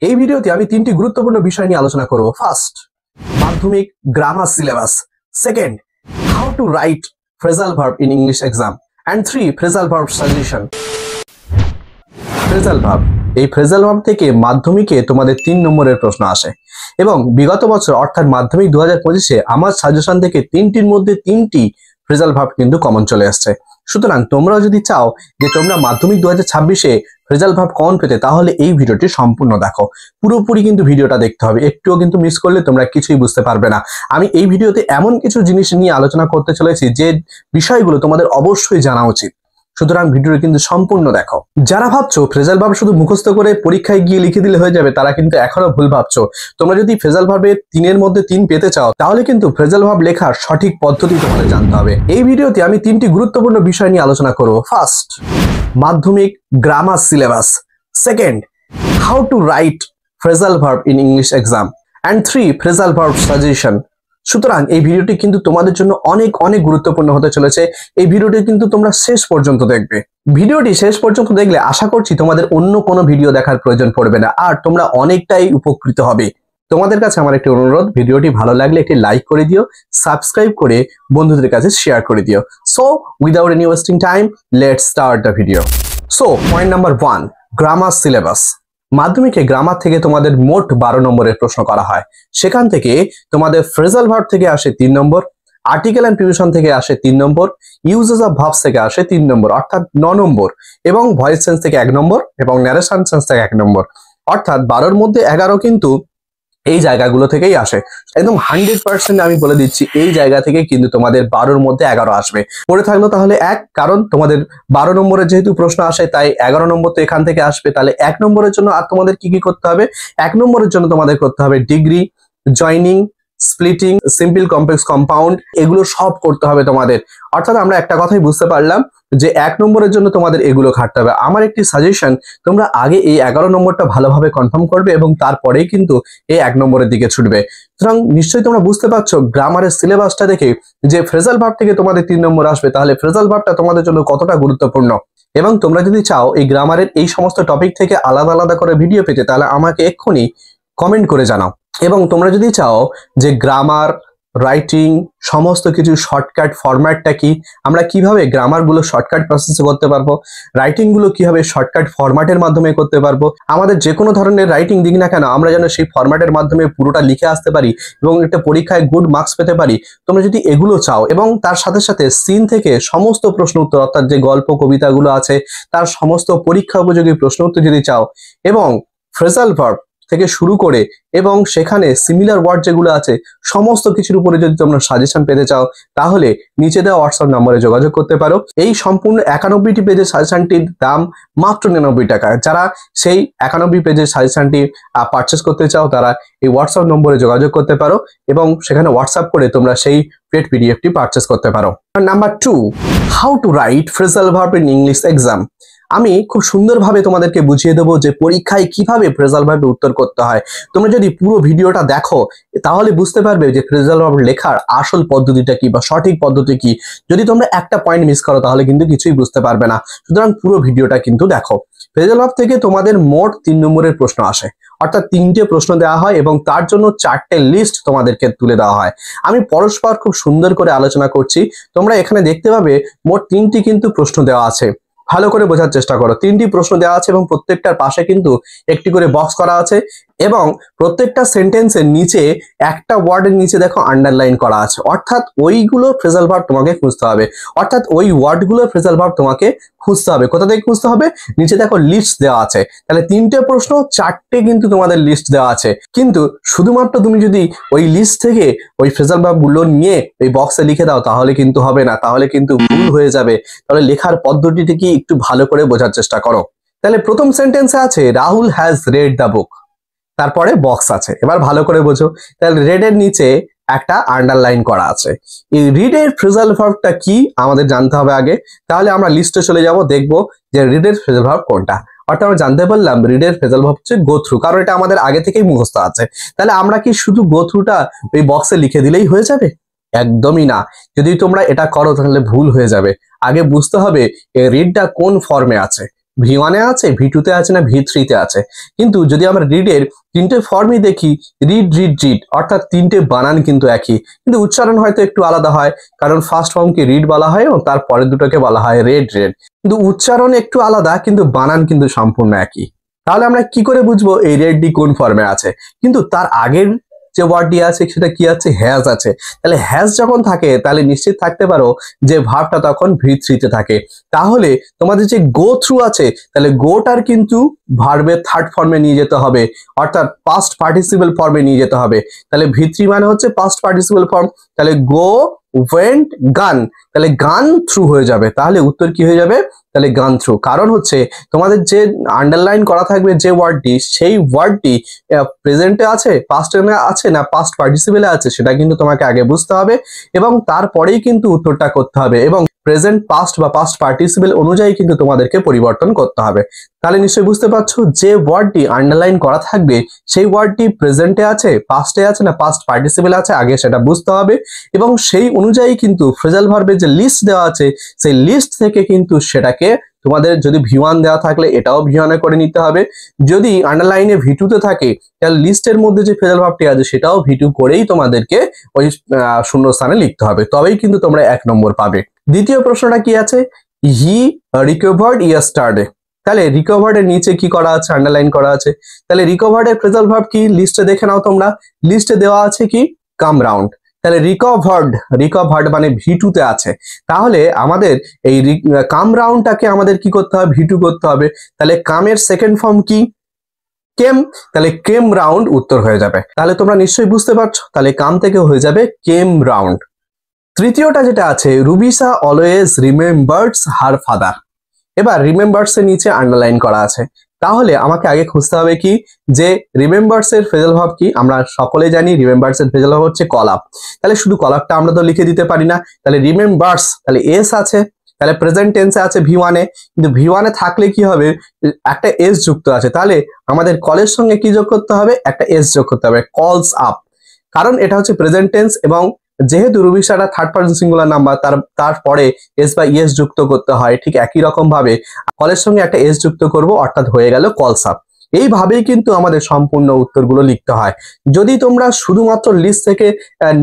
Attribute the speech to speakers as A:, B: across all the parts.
A: এই ভিডিওতে আমি তিনটি গুরুত্বপূর্ণ বিষয় নিয়ে আলোচনা করব। ফার্স্ট, মাধ্যমিক grammar syllabus. Second, how to write phrasal verb in English exam. And 3, phrasal verb suggestion. Phrasal verb, এই ফ্রেজাল ভার্ব থেকে মাধ্যমিকে তোমাদের 3 নম্বরের প্রশ্ন আসে এবং বিগত বছর অর্থাৎ মাধ্যমিক 2025-এ আমার সাজেশন থেকে 3টির মধ্যে 3টি ফ্রেজাল ভার্ব কিন্তু কমন চলে আসছে। সুতরাং তোমরা যদি চাও যে তোমরা মাধ্যমিক 2026-এ ফ্রেজাল ভার্ব কমন পেতে, তাহলে এই ভিডিওটি সম্পূর্ণ দেখো। পুরোপুরি কিন্তু ভিডিওটা দেখতে হবে, একটুও কিন্তু মিস করলে তোমরা কিছুই বুঝতে পারবে না। আমি এই ভিডিওতে এমন কিছু জিনিস নিয়ে আলোচনা করতে চলেছি যে বিষয়গুলো তোমাদের অবশ্যই জানা উচিত। সুতরাং ভিডিওটি কিন্তু সম্পূর্ণ দেখো। যারা ভাবছো ফ্রেজাল ভার্ব শুধু মুখস্থ করে পরীক্ষায় গিয়ে লিখে দিলে হয়ে যাবে, তারা কিন্তু এখনো ভুল ভাবছো। তোমরা যদি ফ্রেজাল ভার্বের 3-এর মধ্যে 3 পেতে চাও, তাহলে কিন্তু ফ্রেজাল ভার্ব লেখার সঠিক পদ্ধতি তোমাদের জানতে হবে। এই ভিডিওতে আমি 3টি গুরুত্বপূর্ণ বিষয় নিয়ে আলোচনা করব। ফার্স্ট, মাধ্যমিক grammar syllabus. Second, how to write phrasal verb in English exam. And 3, phrasal verb suggestion. সুতরাং এই ভিডিওটি কিন্তু তোমাদের জন্য অনেক গুরুত্বপূর্ণ হতে চলেছে। এই ভিডিওটি কিন্তু তোমরা শেষ পর্যন্ত দেখবে। ভিডিওটি শেষ পর্যন্ত দেখলে আশা করছি তোমাদের অন্য কোনো ভিডিও দেখার প্রয়োজন পড়বে না, আর তোমরা অনেকটাই উপকৃত হবে। তোমাদের কাছে আমার একটি অনুরোধ, ভিডিওটি ভালো লাগলে একটি লাইক করে দিও, সাবস্ক্রাইব করে বন্ধুদের কাছে শেয়ার করে দিও। So without any wasting time, let's start the video. So point number 1, grammar syllabus. মাধ্যমিকে গ্রামার থেকে তোমাদের মোট 12 নম্বরের প্রশ্ন করা হয়। সেখান থেকে তোমাদের ফ্রেজাল ভার্ব থেকে আসে 3 নম্বর, আর্টিকেল এন্ড প্রিপোজিশন থেকে আসে 3 নম্বর, ইউজেস অফ ভার্বস থেকে আসে 3 নম্বর অর্থাৎ 9 নম্বর, এবং ভয়েস সেন্স থেকে 1 নম্বর এবং ন্যারেশন সেন্স থেকে 1 নম্বর অর্থাৎ 12-এর মধ্যে 11 কিন্তু এই জায়গাগুলো থেকেই আসে। একদম 100% আমি বলে দিচ্ছি, এই জায়গা থেকে কিন্তু তোমাদের 12-এর মধ্যে 11 আসবে। পড়ে থাকলো তাহলে 1, কারণ তোমাদের 12 নম্বরের যেহেতু প্রশ্ন আসে, তাই 11 নম্বর তো এখান থেকে আসবে। তাহলে 1 নম্বরের জন্য আর তোমাদের কি করতে হবে? 1 নম্বরের জন্য তোমাদের করতে হবে degree, joining, splitting, simple complex compound, এগুলো সব করতে হবে তোমাদের। অর্থাৎ আমরা একটা কথাই বুঝতে পারলাম যে 1 নম্বরের জন্য তোমাদের এগুলো খাটতে হবে। আমার একটি সাজেশন, তোমরা আগে এই 11 নম্বরটা ভালোভাবে কনফার্ম করবে এবং তারপরেই কিন্তু এই 1 নম্বরের দিকে ছুটবে। সুতরাং নিশ্চয়ই তোমরা বুঝতে পারছো গ্রামারের সিলেবাসটা দেখে যে ফ্রেজাল ভার্ব থেকে তোমাদের 3 নম্বর আসবে, তাহলে ফ্রেজাল ভার্বটা তোমাদের জন্য কতটা গুরুত্বপূর্ণ। এবং তোমরা যদি চাও এই গ্রামারের এই সমস্ত টপিক থেকে আলাদা করে ভিডিও পেতে, তাহলে আমাকে এক্ষুনি কমেন্ট করে জানাও। এবং তোমরা যদি চাও যে গ্রামার, রাইটিং সমস্ত কিছু শর্টকাট ফরম্যাটটা কি, আমরা কিভাবে গ্রামারগুলো শর্টকাট প্রসেসে করতে পারবো, রাইটিং গুলো কিভাবে শর্টকাট ফরম্যাটের মাধ্যমে করতে পারবো, আমাদের যে কোনো ধরনের রাইটিং দিক না কেন আমরা যেন সেই ফরম্যাটের মাধ্যমে পুরোটা লিখে আসতে পারি এবং একটা পরীক্ষায় গুড মার্কস পেতে পারি। তোমরা যদি এগুলো চাও এবং তার সাথে সাথে সিন থেকে সমস্ত প্রশ্ন উত্তর অর্থাৎ যে গল্প কবিতাগুলো আছে তার সমস্ত পরীক্ষা উপযোগী প্রশ্ন উত্তর যদি চাও, এবং ফ্রেজাল ভার্ব থেকে শুরু করে এবং সেখানে সিমিলার ওয়ার্ড যেগুলো আছে সমস্ত কিছুর উপরে যদি তোমরা সাজেশন পেতে চাও, তাহলে নিচে দেওয়া হোয়াটসঅ্যাপ নম্বরে যোগাযোগ করতে পারো। এই সম্পূর্ণ 91টি পেজের সাজেশনটির দাম মাত্র 99 টাকা। যারা সেই 91 পেজের সাজেশনটি পারচেস করতে চাও, তারা এই হোয়াটসঅ্যাপ নম্বরে যোগাযোগ করতে পারো এবং সেখানে হোয়াটসঅ্যাপ করে তোমরা সেই পেড পিডিএফটি পারচেস করতে পারো। Number 2, how to write phrasal verb in English exam. আমি খুব সুন্দরভাবে তোমাদেরকে বুঝিয়ে দেবো যে পরীক্ষায় কিভাবে ফ্রেজাল ভার্বে উত্তর করতে হয়। তোমরা যদি পুরো ভিডিওটা দেখো, তাহলে বুঝতে পারবে যে ফ্রেজাল ভার্ব লেখার আসল পদ্ধতিটা কি বা সঠিক পদ্ধতি কি। যদি তোমরা একটা পয়েন্ট মিস করো, তাহলে কিন্তু কিছুই বুঝতে পারবে না। সুতরাং পুরো ভিডিওটা কিন্তু দেখো। ফ্রেজাল ভার্ব থেকে তোমাদের মোট 3 নম্বরের প্রশ্ন আসে, অর্থাৎ 3টে প্রশ্ন দেওয়া হয় এবং তার জন্য 4টে লিস্ট তোমাদেরকে তুলে দেওয়া হয়। আমি পরস্পর খুব সুন্দর করে আলোচনা করছি। তোমরা এখানে দেখতে পাবে মোট 3টি কিন্তু প্রশ্ন দেওয়া আছে। ভালো করে বোঝার চেষ্টা করো। 3টি প্রশ্ন দেওয়া আছে এবং প্রত্যেকটার পাশে কিন্তু একটি করে বক্স করা আছে এবং প্রত্যেকটা সেন্টেন্সের নিচে একটা ওয়ার্ডের নিচে দেখো আন্ডারলাইন করা আছে, অর্থাৎ ওইগুলো ফ্রেজাল ভার্ব তোমাকে খুঁজতে হবে, অর্থাৎ ওই ওয়ার্ডগুলো ফ্রেজাল ভার্ব তোমাকে খুঁজতে হবে। কোথা থেকে খুঁজতে হবে? নিচে দেখো লিস্ট দেওয়া আছে। তাহলে 3টে প্রশ্ন, 4টে কিন্তু তোমাদের লিস্ট দেওয়া আছে। কিন্তু শুধুমাত্র তুমি যদি ওই লিস্ট থেকে ওই ফ্রেজাল ভার্ব গুলো নিয়ে ওই বক্সে লিখে দাও, তাহলে কিন্তু হবে না, তাহলে কিন্তু ভুল হয়ে যাবে। তাহলে লেখার পদ্ধতিটি কি একটু ভালো করে বোঝার চেষ্টা করো। তাহলে প্রথম সেন্টেন্সে আছে Rahul has red the book, তারপরে বক্স আছে। এবার ভালো করে বোঝো। তাহলে রেড এর নিচে একটা আন্ডারলাইন করা আছে। এই রিড এর ফ্রেজাল ভার্বটা কি আমাদের জানতে হবে আগে। তাহলে আমরা লিস্টে চলে যাব, দেখবো যে রিড এর ফ্রেজাল ভার্ব কোনটা। অর্থাৎ আমরা জানতে পারলাম রিড এর ফ্রেজাল ভার্ব হচ্ছে গো থ্রু, কারণ এটা আমাদের আগে থেকেই মুখস্থ আছে। তাহলে আমরা কি শুধু গো থ্রুটা ওই বক্সে লিখে দিলেই হয়ে যাবে? একদমই না। যদি তোমরা এটা করো তাহলে ভুল হয়ে যাবে। আগে বুঝতে হবে এই রিডটা কোন ফর্মে আছে। V1 এ আছে, V2 তে আছে না V3 তে আছে। কিন্তু যদি আমরা রিডের তিনটে ফর্মই দেখি, রিড রিড রিড, অর্থাৎ তিনটে বানান কিন্তু একই, কিন্তু উচ্চারণ হয়তো একটু আলাদা হয়, কারণ ফার্স্ট ফর্মকে রিড বলা হয় এবং তার পরের দুটোকে বলা হয় রেড রেড। কিন্তু উচ্চারণ একটু আলাদা, কিন্তু বানান কিন্তু সম্পূর্ণ একই। তাহলে আমরা কি করে বুঝবো এই রেডটি কোন ফর্মে আছে? কিন্তু তার আগের যে ওয়ার্ডটি আছে সেটা কি আছে? হ্যাজ আছে। তাহলে হ্যাজ যখন থাকে তাহলে নিশ্চিত থাকতে পারো যে ভার্বটা তখন V3 তে থাকে। তাহলে তোমাদের যে গো থ্রু আছে, তাহলে গোটার কিন্তু ভার্বের থার্ড ফর্মে নিয়ে যেতে হবে, অর্থাৎ পাস্ট পার্টিসিপল ফর্মে নিয়ে যেতে হবে। তাহলে V3 মানে হচ্ছে পাস্ট পার্টিসিপল ফর্ম, তাহলে গো ওয়েন্ট গান, তাহলে গান থ্রু হয়ে যাবে। তাহলে উত্তর কি হয়ে যাবে? তাহলে গান থ্রু। কারণ হচ্ছে তোমাদের যে আন্ডারলাইন করা থাকবে যে ওয়ার্ডটি, সেই ওয়ার্ডটি প্রেজেন্টে আছে, পাস্টে আছে না পাস্ট পার্টিসিপেলে আছে, সেটা কিন্তু তোমাকে আগে বুঝতে হবে এবং তারপরেই কিন্তু উত্তরটা করতে হবে এবং প্রেজেন্ট পাস্ট বা পাস্ট পার্টিসিপেল অনুযায়ী কিন্তু তোমাদেরকে পরিবর্তন করতে হবে। তাহলে নিশ্চয়ই বুঝতে পারছো যে ওয়ার্ডটি আন্ডারলাইন করা থাকবে সেই ওয়ার্ডটি প্রেজেন্টে আছে, পাস্টে আছে না পাস্ট পার্টিসিপেলে আছে, আগে সেটা বুঝতে হবে এবং সেই অনুযায়ী কিন্তু ফ্রেজাল ভার্বের যে লিস্ট দেওয়া আছে সেই লিস্ট থেকে কিন্তু সেটাকে তোমাদের যদি V1 দেওয়া থাকলে এটাও V1 এ করে নিতে হবে, যদি আন্ডারলাইনে V2 তে থাকে তাহলে লিস্টের মধ্যে যে ফ্রেজাল ভার্বটি আছে সেটাও V2 করেই তোমাদেরকে ওই শূন্যস্থানে লিখতে হবে, তবেই কিন্তু তোমরা 1 নম্বর পাবে। দ্বিতীয় প্রশ্নটা কি আছে? হি রিকভার্ড ইয়েস্টারডে। তাহলে রিকভার্ড এর নিচে কি করা আছে? আন্ডারলাইন করা আছে। তাহলে রিকভার্ড এর ফ্রেজাল ভার্ব কি? লিস্টে দেখে নাও তোমরা, লিস্টে দেওয়া আছে কি? কাম রাউন্ড। তাহলে রিকভার্ড মানে V2 তে আছে। তাহলে আমাদের এই কাম রাউন্ডটাকে আমাদের কি করতে হবে? V2 করতে হবে। তাহলে কামের সেকেন্ড ফর্ম কি? কেম। তাহলে কেম রাউন্ড উত্তর হয়ে যাবে। তাহলে তোমরা নিশ্চয়ই বুঝতে পারছো, তাহলে কাম থেকে হয়ে যাবে কেম রাউন্ড। তৃতীয়টা যেটা আছে, রুবিসা অলওয়েজ রিমেম্বার্স হার ফাদার। এবার রিমেম্বার্স এর নিচে আন্ডারলাইন করা আছে। তাহলে আমাকে আগে খুঁজতে হবে কি যে রিমেম্বার্স এর ফ্রেজাল ভার্ব কি? আমরা সকলে জানি রিমেম্বার্স এর ফ্রেজাল ভার্ব হচ্ছে কল আপ। তাহলে শুধু কল আপটা আমরা তো লিখে দিতে পারি না, তাহলে রিমেম্বার্স, তাহলে এস আছে, তাহলে প্রেজেন্ট টেন্সে আছে V1 এ, কিন্তু V1 এ থাকলে কি হবে? একটা এস যুক্ত আছে, তাহলে আমাদের কলের সঙ্গে কি যোগ করতে হবে? একটা এস যোগ করতে হবে, কলস আপ। কারণ এটা হচ্ছে প্রেজেন্ট টেন্স এবং যেহেতু রুবিসাটা থার্ড পারসন সিঙ্গুলার নাম্বার, তারপরে এস বা ইএস যুক্ত করতে হয়, ঠিক একই রকম ভাবে কলের সঙ্গে একটা এস যুক্ত করব, অর্থাৎ হয়ে গেল কলস আপ। এইভাবেই কিন্তু আমাদের সম্পূর্ণ উত্তরগুলো লিখতে হয়। যদি তোমরা শুধুমাত্র লিস্ট থেকে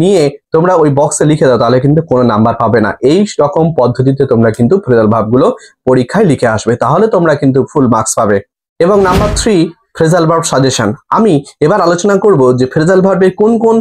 A: নিয়ে তোমরা ওই বক্সে লিখে দাও তাহলে কিন্তু কোনো নাম্বার পাবে না। এই রকম পদ্ধতিতে তোমরা কিন্তু ফ্রেজাল ভার্বগুলো পরীক্ষায় লিখে আসবে, তাহলে তোমরা কিন্তু ফুল মার্কস পাবে। এবং নাম্বার 3, ফ্রেজাল ভার্ব সাজেশন। আমি এবার আলোচনা করব যে ফ্রেজাল ভার্বের কোন কোন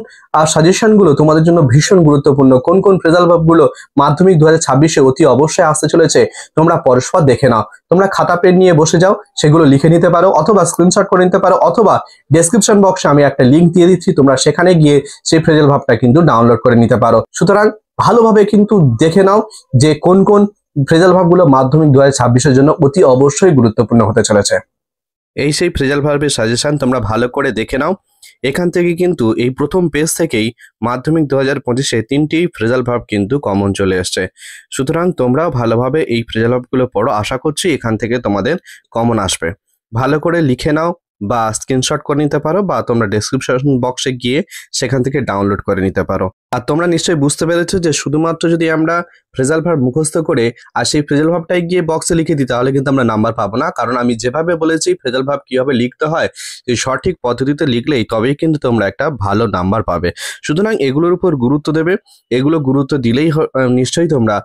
A: সাজেশন গুলো তোমাদের জন্য ভীষণ গুরুত্বপূর্ণ, কোন কোন ফ্রেজাল ভার্ব গুলো মাধ্যমিক 2026-এ অতি অবশ্যই আসতে চলেছে। তোমরা পরস্পর দেখে নাও, তোমরা খাতা পেন নিয়ে বসে যাও, সেগুলো লিখে নিতে পারো অথবা স্ক্রিনশট করে নিতে পারো, অথবা ডেসক্রিপশন বক্সে আমি একটা লিংক দিয়ে দিচ্ছি, তোমরা সেখানে গিয়ে সেই ফ্রেজাল ভার্বটা কিন্তু ডাউনলোড করে নিতে পারো। সুতরাং ভালোভাবে কিন্তু দেখে নাও যে কোন কোন ফ্রেজাল ভার্ব গুলো মাধ্যমিক 2026-এর জন্য অতি অবশ্যই গুরুত্বপূর্ণ হতে চলেছে।
B: এই সেই ফ্রেজাল ভার্বের সাজেশন তোমরা ভালো করে দেখে নাও। এখান থেকে কিন্তু এই প্রথম পেজ থেকেই মাধ্যমিক 2025-এ 3টি ফ্রেজাল ভার্ব কিন্তু কমন চলে এসছে। সুতরাং তোমরাও ভালোভাবে এই ফ্রেজাল ভার্বগুলো পড়ো, আশা করছি এখান থেকে তোমাদের কমন আসবে। ভালো করে লিখে নাও বা স্ক্রিনশট করে নিতে পারো, বা তোমরা ডেসক্রিপশন বক্সে গিয়ে সেখান থেকে ডাউনলোড করে নিতে পারো। আর তোমরা নিশ্চয়ই বুঝতে পেরেছো যে শুধুমাত্র যদি আমরা ফ্রেজাল ভার্ব মুখস্থ করে আর সেই ফ্রেজাল ভার্বটাই গিয়ে বক্সে লিখে দিই তাহলে কিন্তু আমরা নাম্বার পাবো না, কারণ আমি যেভাবে বলেছি ফ্রেজাল ভার্ব কিভাবে লিখতে হয় এই সঠিক পদ্ধতিতে লিখলেই তবেই কিন্তু তোমরা একটা ভালো নাম্বার পাবে। সুতরাং এগুলোর উপর গুরুত্ব দেবে, এগুলো গুরুত্ব দিলেই নিশ্চয়ই তোমরা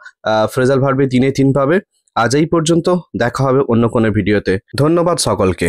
B: ফ্রেজাল ভার্বে 3-এ 3 পাবে। আজ এই পর্যন্ত, দেখা হবে অন্য কোনো ভিডিওতে। ধন্যবাদ সকলকে।